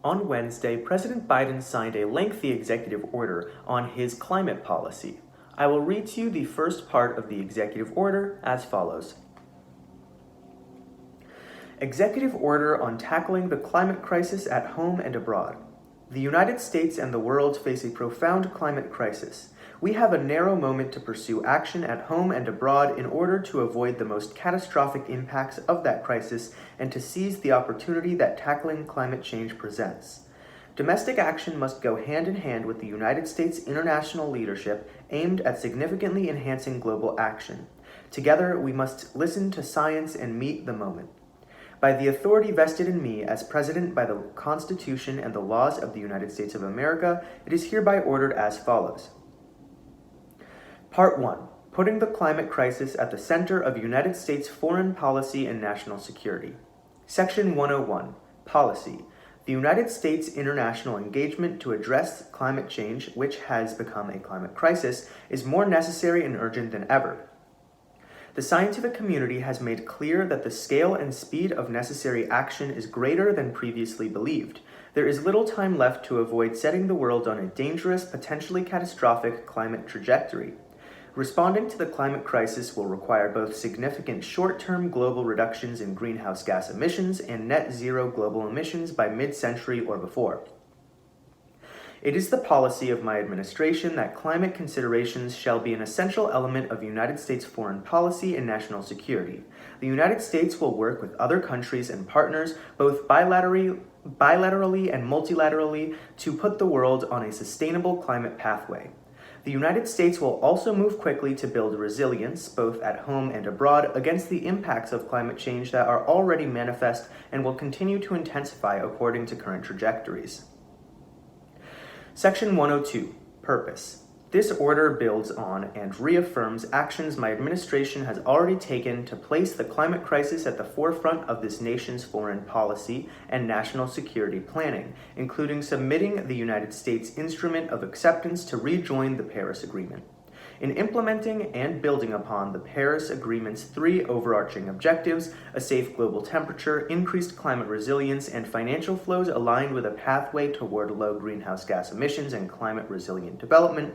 On Wednesday, President Biden signed a lengthy executive order on his climate policy. I will read to you the first part of the executive order as follows. Executive Order on Tackling the Climate Crisis at Home and Abroad. The United States and the world face a profound climate crisis. We have a narrow moment to pursue action at home and abroad in order to avoid the most catastrophic impacts of that crisis and to seize the opportunity that tackling climate change presents. Domestic action must go hand in hand with the United States' international leadership aimed at significantly enhancing global action. Together, we must listen to science and meet the moment. By the authority vested in me as President by the Constitution and the laws of the United States of America, it is hereby ordered as follows. Part 1. Putting the climate crisis at the center of United States foreign policy and national security. Section 101. Policy. The United States' international engagement to address climate change, which has become a climate crisis, is more necessary and urgent than ever. The scientific community has made clear that the scale and speed of necessary action is greater than previously believed. There is little time left to avoid setting the world on a dangerous, potentially catastrophic climate trajectory. Responding to the climate crisis will require both significant short-term global reductions in greenhouse gas emissions and net zero global emissions by mid-century or before. It is the policy of my administration that climate considerations shall be an essential element of United States foreign policy and national security. The United States will work with other countries and partners, both bilaterally and multilaterally, to put the world on a sustainable climate pathway. The United States will also move quickly to build resilience, both at home and abroad, against the impacts of climate change that are already manifest and will continue to intensify according to current trajectories. Section 102. Purpose. This order builds on and reaffirms actions my administration has already taken to place the climate crisis at the forefront of this nation's foreign policy and national security planning, including submitting the United States Instrument of Acceptance to rejoin the Paris Agreement. In implementing and building upon the Paris Agreement's three overarching objectives, a safe global temperature, increased climate resilience, and financial flows aligned with a pathway toward low greenhouse gas emissions and climate-resilient development,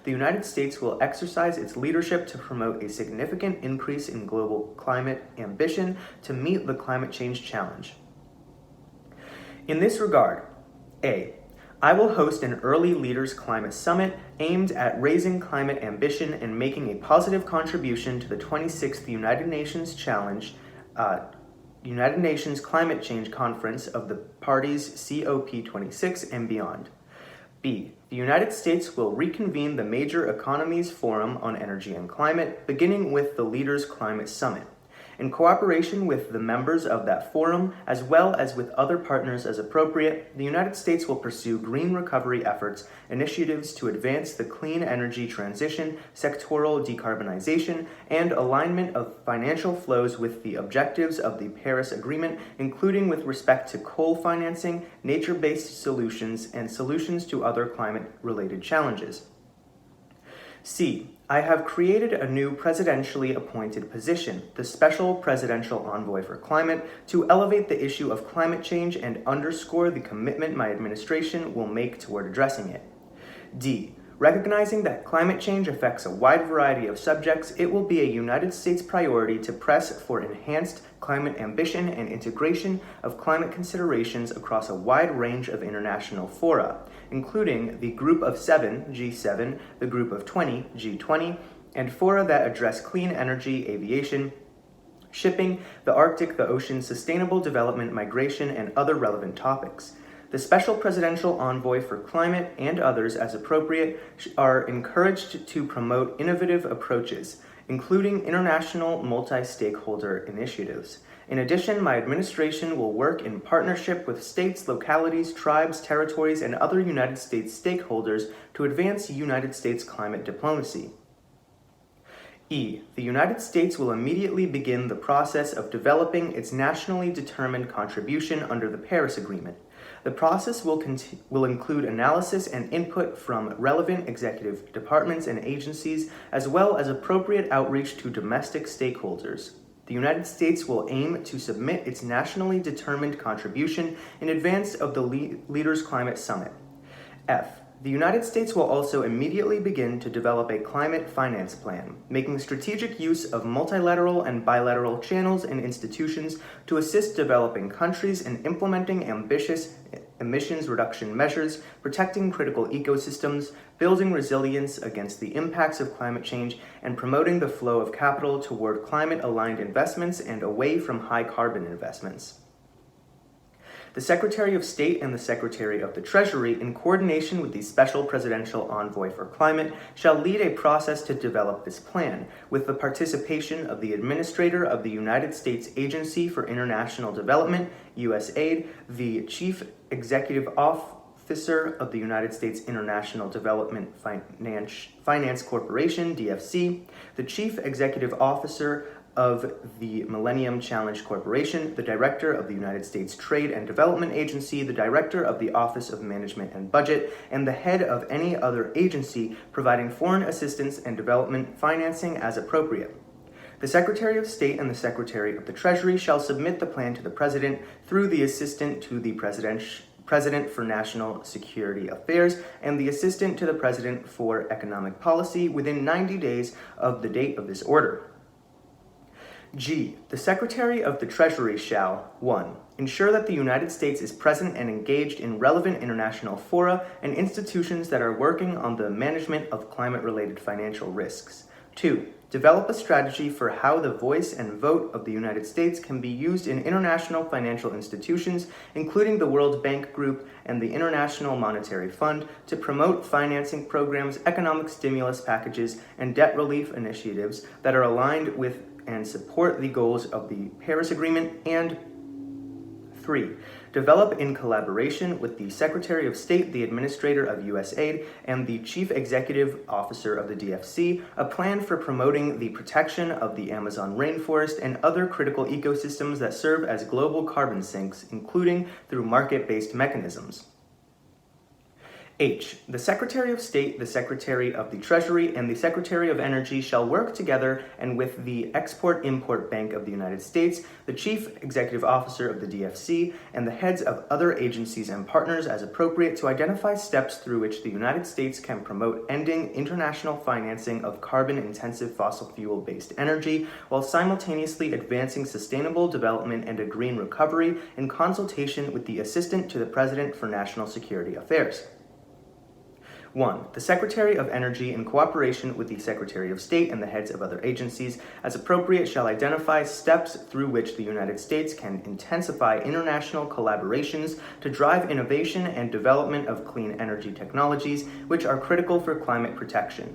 the United States will exercise its leadership to promote a significant increase in global climate ambition to meet the climate change challenge. In this regard, A. I will host an Early Leaders Climate Summit aimed at raising climate ambition and making a positive contribution to the 26th United Nations Climate Change Conference of the Parties COP26 and beyond. B. The United States will reconvene the Major Economies Forum on Energy and Climate, beginning with the Leaders Climate Summit. In cooperation with the members of that forum, as well as with other partners as appropriate, the United States will pursue green recovery efforts, initiatives to advance the clean energy transition, sectoral decarbonization, and alignment of financial flows with the objectives of the Paris Agreement, including with respect to coal financing, nature-based solutions, and solutions to other climate-related challenges. C. I have created a new presidentially appointed position, the Special Presidential Envoy for Climate, to elevate the issue of climate change and underscore the commitment my administration will make toward addressing it. D. Recognizing that climate change affects a wide variety of subjects, it will be a United States priority to press for enhanced climate ambition and integration of climate considerations across a wide range of international fora, including the Group of 7, G7, the Group of 20, G20, and fora that address clean energy, aviation, shipping, the Arctic, the ocean, sustainable development, migration, and other relevant topics. The Special Presidential Envoy for Climate and others, as appropriate, are encouraged to promote innovative approaches, including international multi-stakeholder initiatives. In addition, my administration will work in partnership with states, localities, tribes, territories, and other United States stakeholders to advance United States climate diplomacy. E. The United States will immediately begin the process of developing its nationally determined contribution under the Paris Agreement. The process will include analysis and input from relevant executive departments and agencies, as well as appropriate outreach to domestic stakeholders. The United States will aim to submit its nationally determined contribution in advance of the Leaders' Climate Summit. F. The United States will also immediately begin to develop a climate finance plan, making strategic use of multilateral and bilateral channels and institutions to assist developing countries in implementing ambitious emissions reduction measures, protecting critical ecosystems, building resilience against the impacts of climate change, and promoting the flow of capital toward climate-aligned investments and away from high-carbon investments. The Secretary of State and the Secretary of the Treasury, in coordination with the Special Presidential Envoy for Climate, shall lead a process to develop this plan, with the participation of the Administrator of the United States Agency for International Development, USAID, the Chief Executive Officer of the United States International Development Finance Corporation, DFC, the Chief Executive Officer of the Millennium Challenge Corporation, the Director of the United States Trade and Development Agency, the Director of the Office of Management and Budget, and the head of any other agency providing foreign assistance and development financing as appropriate. The Secretary of State and the Secretary of the Treasury shall submit the plan to the President through the Assistant to the President for National Security Affairs and the Assistant to the President for Economic Policy within 90 days of the date of this order. G. The Secretary of the Treasury shall 1. Ensure that the United States is present and engaged in relevant international fora and institutions that are working on the management of climate-related financial risks. 2. Develop a strategy for how the voice and vote of the United States can be used in international financial institutions, including the World Bank Group and the International Monetary Fund, to promote financing programs, economic stimulus packages, and debt relief initiatives that are aligned with and support the goals of the Paris Agreement. And 3. Develop in collaboration with the Secretary of State, the Administrator of USAID, and the Chief Executive Officer of the DFC, a plan for promoting the protection of the Amazon rainforest and other critical ecosystems that serve as global carbon sinks, including through market-based mechanisms. H. The Secretary of State, the Secretary of the Treasury, and the Secretary of Energy shall work together and with the Export-Import Bank of the United States, the Chief Executive Officer of the DFC, and the heads of other agencies and partners as appropriate to identify steps through which the United States can promote ending international financing of carbon-intensive fossil fuel-based energy while simultaneously advancing sustainable development and a green recovery in consultation with the Assistant to the President for National Security Affairs. 1. The Secretary of Energy, in cooperation with the Secretary of State and the heads of other agencies, as appropriate, shall identify steps through which the United States can intensify international collaborations to drive innovation and development of clean energy technologies, which are critical for climate protection.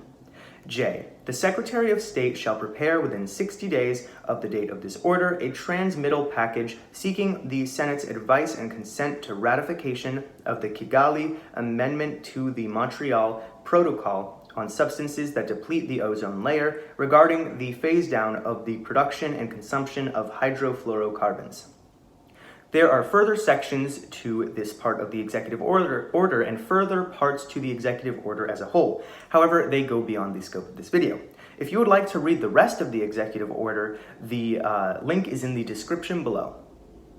J. The Secretary of State shall prepare within 60 days of the date of this order a transmittal package seeking the Senate's advice and consent to ratification of the Kigali Amendment to the Montreal Protocol on substances that deplete the ozone layer regarding the phase-down of the production and consumption of hydrofluorocarbons. There are further sections to this part of the executive order and further parts to the executive order as a whole. However, they go beyond the scope of this video. If you would like to read the rest of the executive order, the link is in the description below.